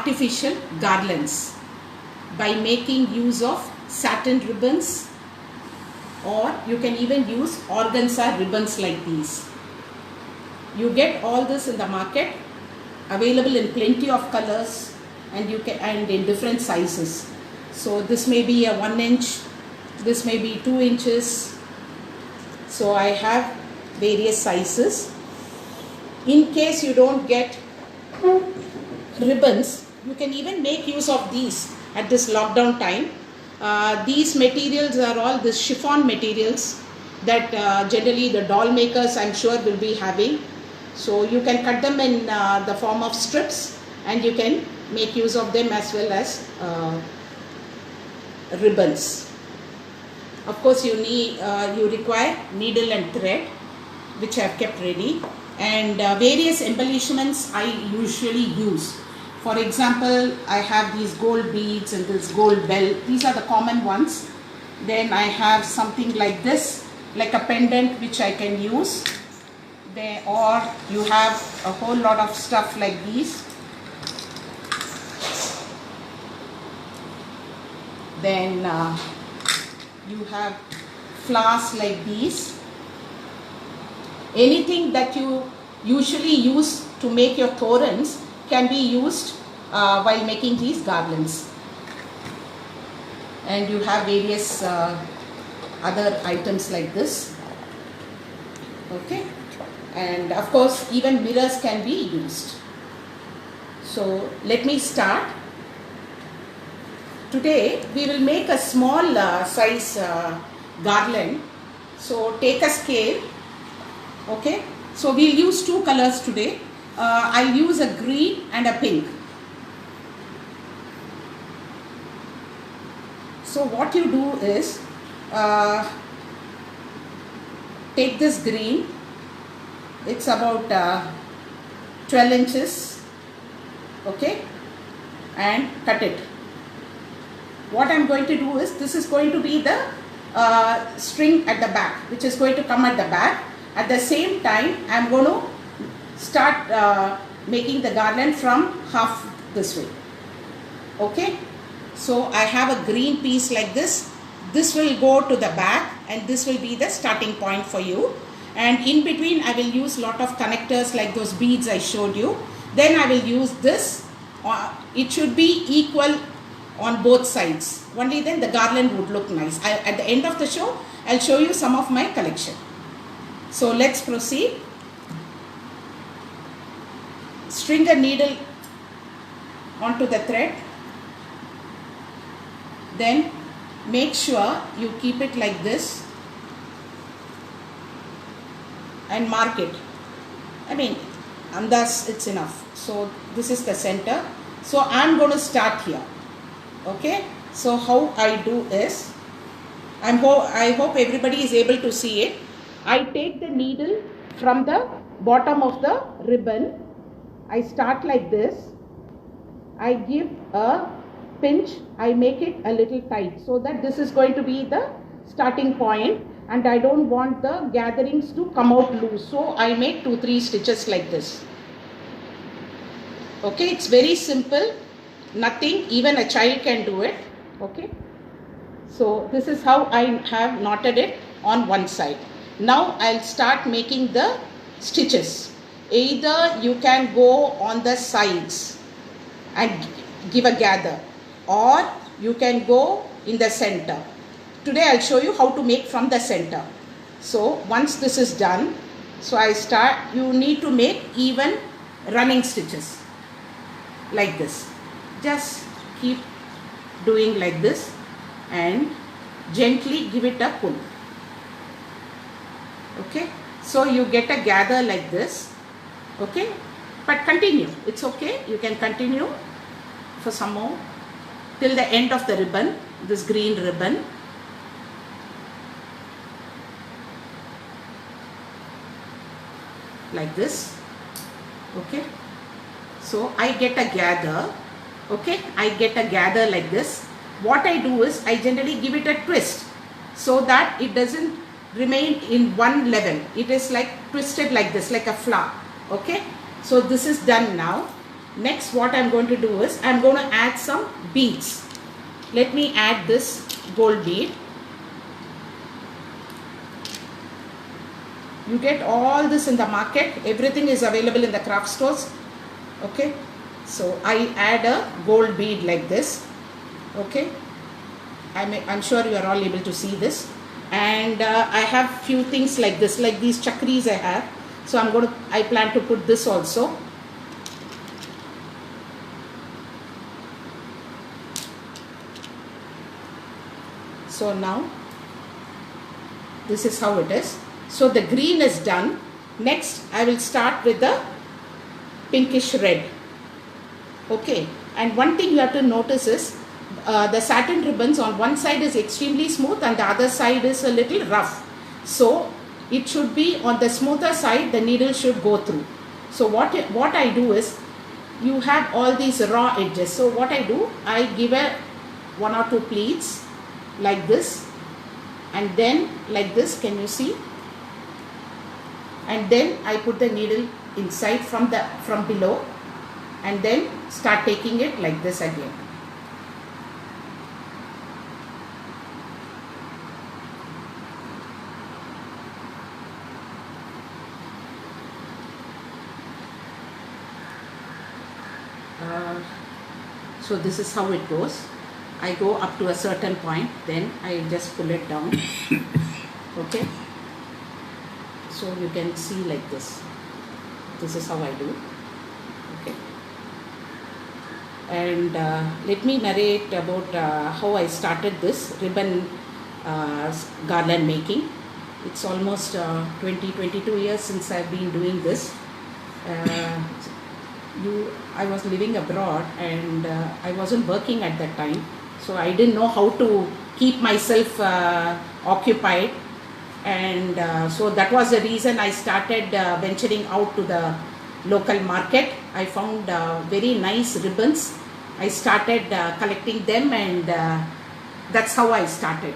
artificial garlands by making use of satin ribbons, or you can even use organza ribbons like these. You get all this in the market, available in plenty of colors, and in different sizes. So this may be a 1 inch, this may be 2 inches. So I have various sizes. In case you don't get ribbons, you can even make use of these at this lockdown time. These materials are all the chiffon materials that generally the doll makers, I'm sure, will be having. So you can cut them in the form of strips, and you can make use of them as well as ribbons. Of course, you require needle and thread, which I have kept ready, and various embellishments I usually use. For example, I have these gold beads and this gold bell. These are the common ones. Then I have something like this, like a pendant, which I can use. Or you have a whole lot of stuff like these. Then you have flowers like these. Anything that you usually use to make your torans can be used while making these garlands. And you have various other items like this. Okay, and of course even mirrors can be used. So let me start. Today we will make a small size garland. So take a scale. Okay, so we'll use 2 colors today. I'll use a green and a pink. So what you do is take this green. It's about 12 inches. Okay, and cut it. What I'm going to do is, this is going to be the string at the back, which is going to come at the back. At the same time, I'm going to start making the garland from half this way. Okay, so I have a green piece like this. This will go to the back, and this will be the starting point for you. And in between I will use lot of connectors like those beads I showed you. Then I will use this. It should be equal on both sides. Only then the garland would look nice. At the end of the show, I'll show you some of my collection. So let's proceed. String a needle onto the thread. Then make sure you keep it like this and mark it. And thus it's enough. So this is the center. So I'm going to start here. Okay, so how I do is, I hope everybody is able to see it. I take the needle from the bottom of the ribbon. I start like this. I give a pinch. I make it a little tight so that this is going to be the starting point, and I don't want the gatherings to come out loose. So I make 2-3 stitches like this. Okay, it's very simple. Nothing, even a child can do it. Okay, so this is how I have knotted it on one side. Now I'll start making the stitches. Either you can go on the sides and give a gather, or you can go in the center. Today I'll show you how to make from the center. So once this is done, so I start, you need to make even running stitches like this. Just keep doing like this and gently give it a pull. Okay, so you get a gather like this. Okay, but continue, it's okay, you can continue for some more till the end of the ribbon, this green ribbon. Like this. Okay, so I get a gather. Okay, I get a gather like this. What I do is, I generally give it a twist so that it doesn't remain in one level. It is like twisted like this, like a flower. Okay, so this is done now. Next what I'm going to do is I'm going to add some beads. Let me add this gold bead. You get all this in the market. Everything is available in the craft stores. Okay, so I add a gold bead like this. Okay, I'm sure you are all able to see this. And I have few things like this, like these chakris I have. So I plan to put this also. So now this is how it is. So the green is done. Next I will start with the pinkish red. Okay, and one thing you have to notice is the satin ribbons on one side is extremely smooth and the other side is a little rough. So it should be on the smoother side, the needle should go through. So what I do is, you have all these raw edges. So what I do, I give a 1 or 2 pleats like this, and then like this, can you see? And then I put the needle inside from below, and then start taking it like this again. So this is how it goes. I go up to a certain point, then I just pull it down. Okay, so you can see like this. This is how I do. Okay, and let me narrate about how I started this ribbon garland making. It's almost 22 years since I've been doing this. I was living abroad, and I wasn't working at that time, so I didn't know how to keep myself occupied, and so that was the reason I started venturing out to the local market. I found very nice ribbons. I started collecting them, and that's how I started.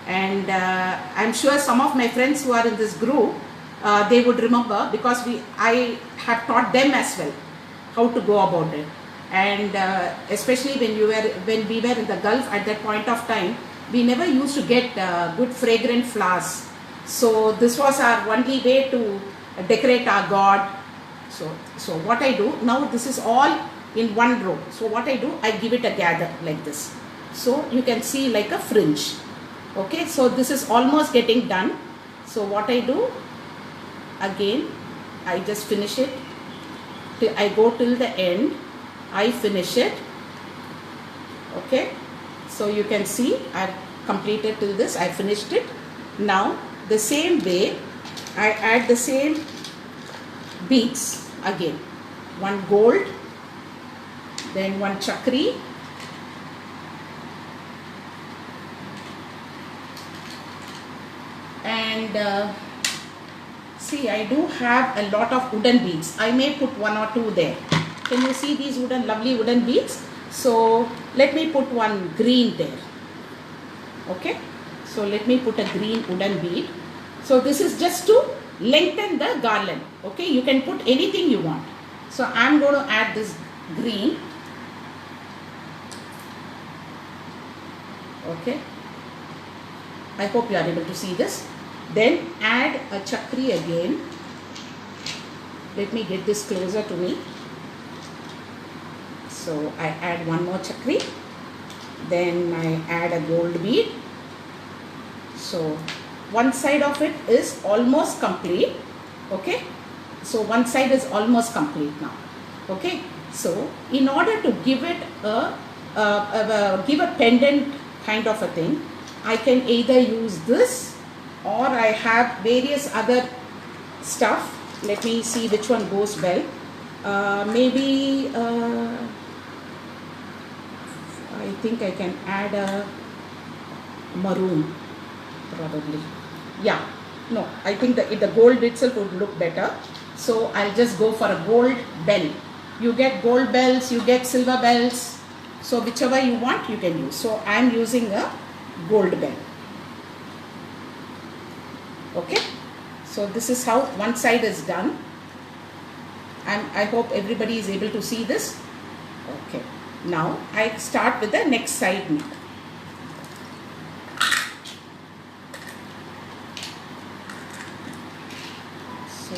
And I'm sure some of my friends who are in this group, they would remember, because I have taught them as well how to go about it. And especially when we were in the Gulf at that point of time, we never used to get good fragrant flowers. So this was our only way to decorate our God. So what I do now, this is all in one row. So what I do, I give it a gather like this. So you can see like a fringe. Okay, so this is almost getting done. So what I do, again, I just finish it. I go till the end, I finish it. Okay, so you can see I've completed till this, I finished it. Now the same way, I add the same beads again. One gold, then one chakri, and see, I do have a lot of wooden beads. I may put 1 or 2 there. Can you see these lovely wooden beads? So let me put one green there. Okay, so let me put a green wooden bead. So this is just to lengthen the garland. Okay, you can put anything you want. So I'm going to add this green. Okay, I hope you are able to see this. Then add a chakri again. Let me get this closer to me. So I add one more chakri. Then I add a gold bead. So one side of it is almost complete. Okay, so one side is almost complete now. Okay, so in order to give it give a pendant kind of a thing, I can either use this, or I have various other stuff. Let me see which one goes well. Maybe I think I can add a maroon, probably. Yeah, no, I think the gold itself would look better. So I'll just go for a gold bell. You get gold bells, you get silver bells. So whichever you want, you can use. So I'm using a gold bell. Okay, so this is how one side is done. I hope everybody is able to see this. Okay. Now I start with the next side knit. So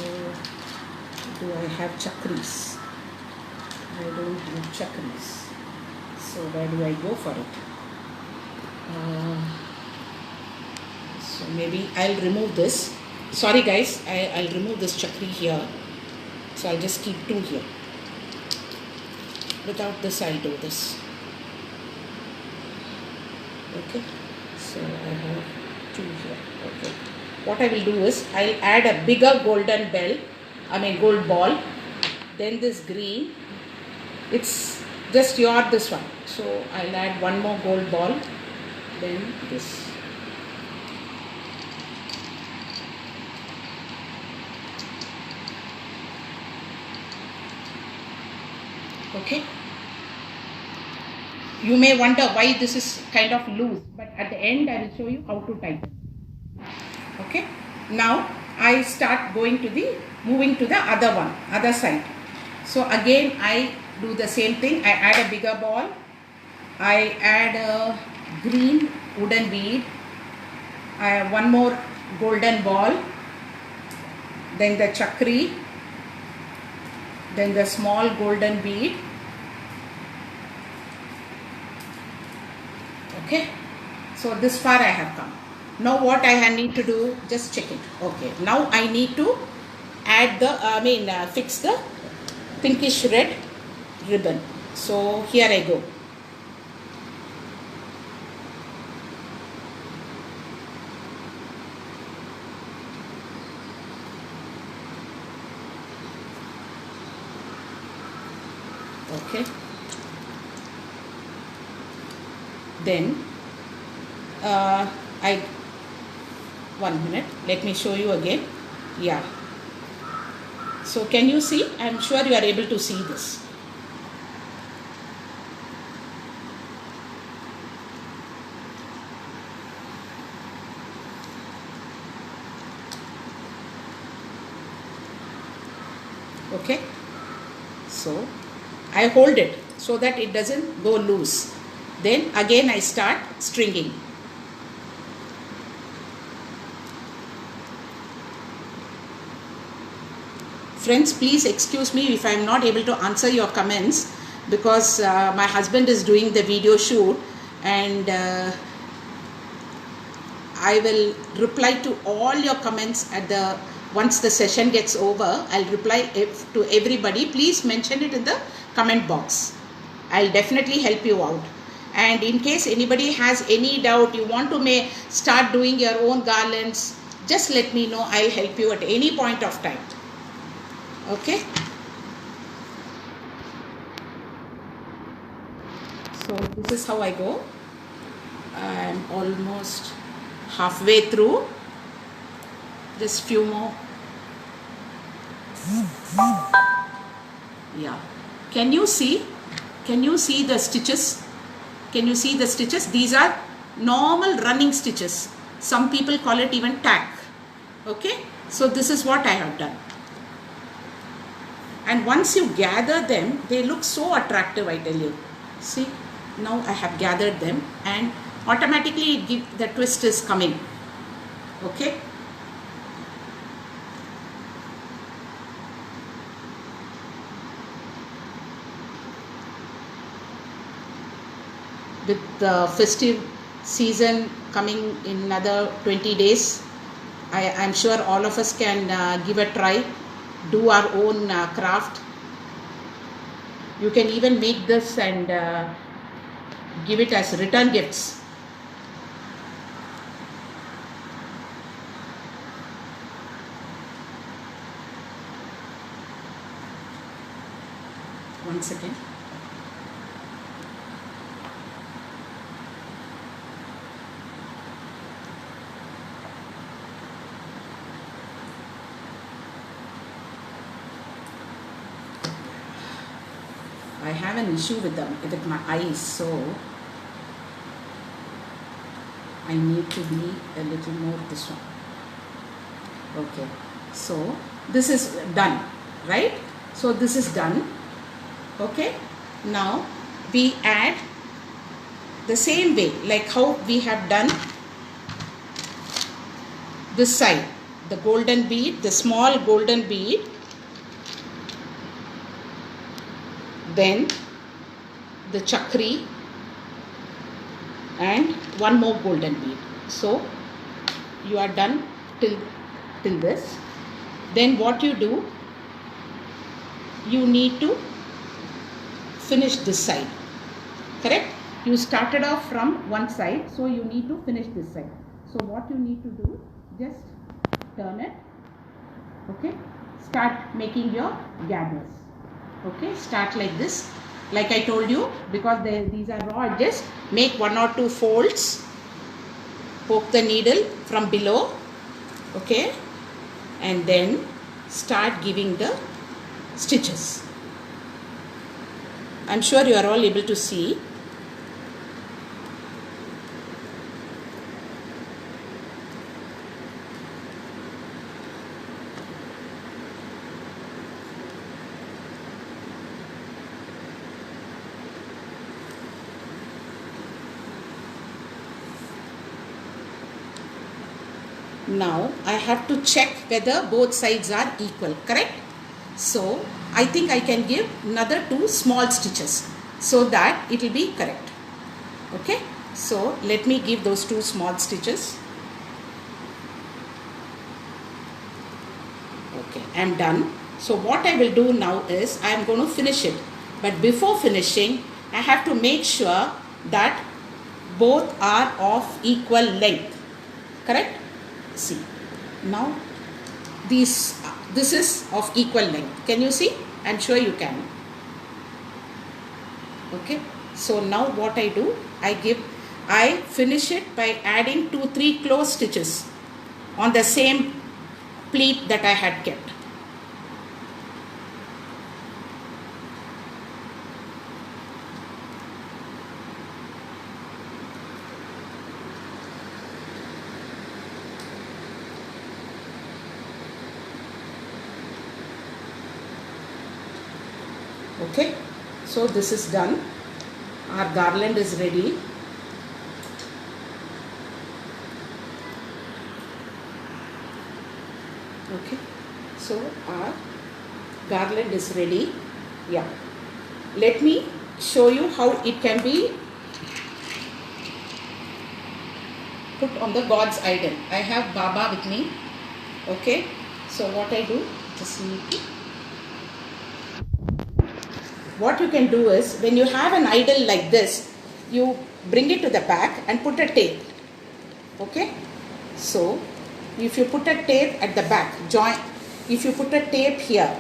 do I have chakris? I don't have chakris. So where do I go for it? So maybe I'll remove this. Sorry guys, I'll remove this chakri here. So I'll just keep 2 here. Without this I'll do this. Okay. So I have 2 here. Okay. What I will do is I'll add a bigger golden gold ball. Then this green. It's just this one. So I'll add one more gold ball. Then this. Okay. You may wonder why this is kind of loose, but at the end I will show you how to tighten. Okay. Now I start moving to the other side. So again I do the same thing. I add a bigger ball. I add a green wooden bead. I have one more golden ball. Then the chakri. Then the small golden bead. Okay. So this far I have come. Now what I need to do, just check it. Okay. Now I need to add fix the pinkish red ribbon. So here I go. Okay. Then 1 minute, let me show you again. Yeah. So can you see? I am sure you are able to see this. Okay. So I hold it so that it doesn't go loose. Then again I start stringing. Friends, please excuse me if I am not able to answer your comments, because my husband is doing the video shoot, and I will reply to all your comments once the session gets over. I'll reply to everybody. Please mention it in the comment box. I'll definitely help you out. And in case anybody has any doubt, you want to start doing your own garlands, just let me know. I'll help you at any point of time. Okay. So this is how I go. I'm almost halfway through. Just few more. Yeah. Can you see the stitches? Can you see the stitches? These are normal running stitches. Some people call it even tack. Okay. So this is what I have done. And once you gather them, they look so attractive, I tell you. See, now I have gathered them, and automatically the twist is coming. Okay. With the festive season coming in another 20 days, I'm sure all of us can give a try, do our own craft. You can even make this and give it as return gifts. One second. I have an issue with my eyes, so I need to be a little more this one. Okay, so this is done, right? So this is done. Okay, now we add the same way like how we have done this side, the golden bead, the small golden bead, then the chakri, and one more golden bead. So you are done till this. Then what you do, you need to finish this side, correct? You started off from one side, so you need to finish this side. So what you need to do, just turn it, okay? Start making your gathers, okay? Start like this, like I told you, because these are raw edges. Make 1 or 2 folds, poke the needle from below, okay, and then start giving the stitches. I'm sure you are all able to see. Now I have to check whether both sides are equal, correct? So I think I can give another 2 small stitches so that it will be correct. Okay, so let me give those 2 small stitches. Okay, I am done. So what I will do now is I am going to finish it, but before finishing I have to make sure that both are of equal length, correct? See, now this is of equal length. Can you see? I'm sure you can. Okay, so now what I do, I finish it by adding 2-3 close stitches on the same pleat that I had kept. Okay, so this is done. Our garland is ready. Okay, so our garland is ready. Yeah, let me show you how it can be put on the God's idol. I have Baba with me. Okay, so what I do, just need to, what you can do is, when you have an idol like this, you bring it to the back and put a tape. Okay, so if you put a tape at the back, if you put a tape here,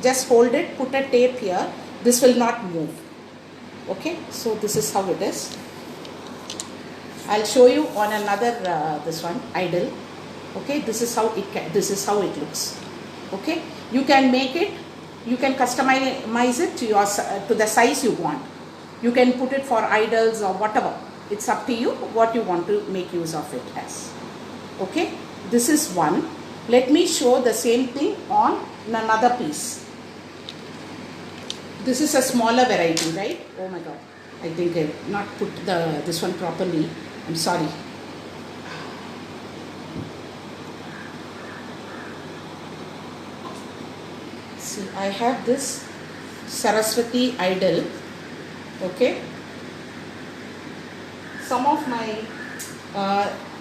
just hold it, put a tape here, this will not move. Okay, so this is how it is. I'll show you on another this one idol. Okay, this is how it looks. Okay, you can make it, you can customize it to the size you want. You can put it for idols or whatever. It's up to you what you want to make use of it as. Okay, this is one. Let me show the same thing on another piece. This is a smaller variety, right? Oh my God, I think I not put this one properly. I'm sorry. See, I have this Saraswati idol. Okay, some of my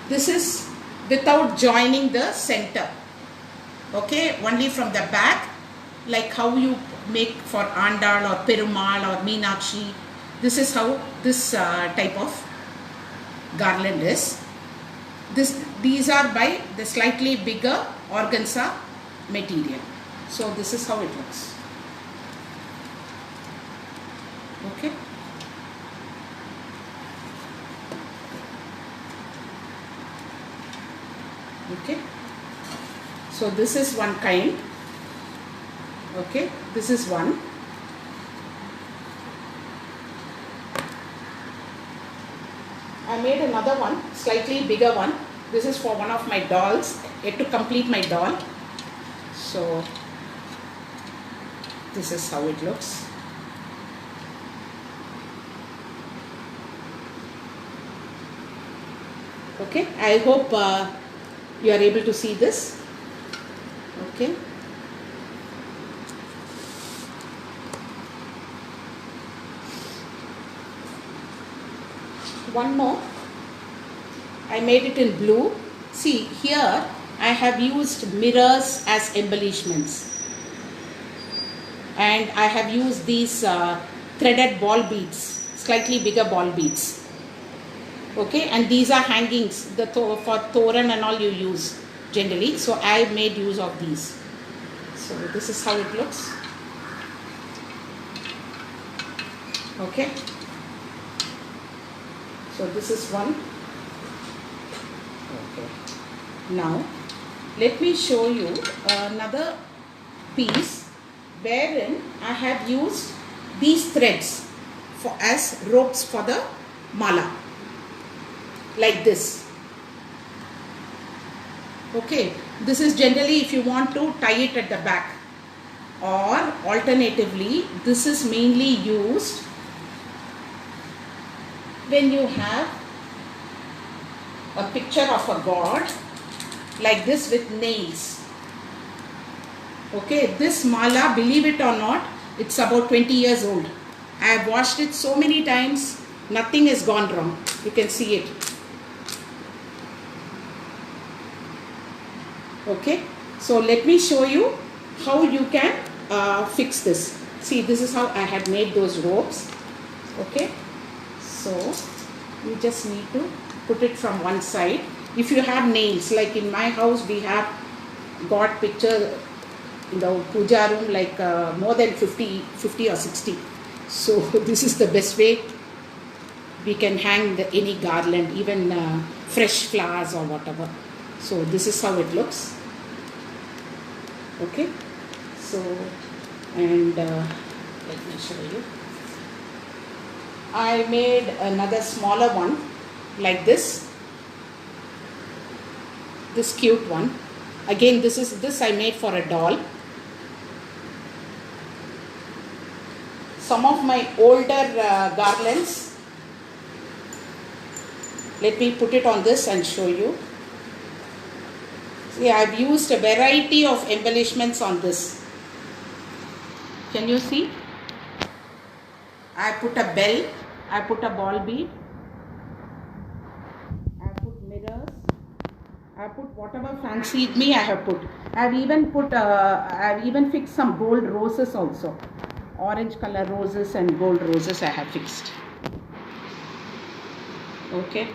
this is without joining the center. Okay, only from the back, like how you make for Andal or Perumal or Meenakshi. This is how this type of garland is. These are by the slightly bigger organza material. So this is how it looks. Okay. Okay. So this is one kind. Okay. This is one. I made another one, slightly bigger one. This is for one of my dolls, yet to complete my doll. So This is how it looks. Okay, I hope you are able to see this. Okay. One more. I made it in blue. See here I have used mirrors as embellishments, and I have used these threaded ball beads, slightly bigger ball beads. Okay, and these are hangings for toran and all you use generally, so I made use of these. So this is how it looks. Okay, so this is one. Okay, now let me show you another piece wherein I have used these threads as ropes for the mala, like this. Okay, this is generally if you want to tie it at the back, or alternatively this is mainly used when you have a picture of a god like this with nails. Okay, this mala, believe it or not, it's about 20 years old. I have washed it so many times, nothing has gone wrong. You can see it. Okay, so let me show you how you can fix this. See, this is how I had made those ropes. Okay, so you just need to put it from one side. If you have nails, like in my house we have got picture in the puja room like more than 50 or 60. So this is the best way we can hang any garland, even fresh flowers or whatever. So this is how it looks. Okay, so and let me show you. I made another smaller one like this cute one. Again, this I made for a doll. Some of my older garlands, let me put it on this and show you. See, I have used a variety of embellishments on this. Can you see? I put a bell, I put a ball bead, I put mirrors, I put whatever fancied me I have put. I have even fixed some gold roses also. Orange color roses and gold roses I have fixed. Okay.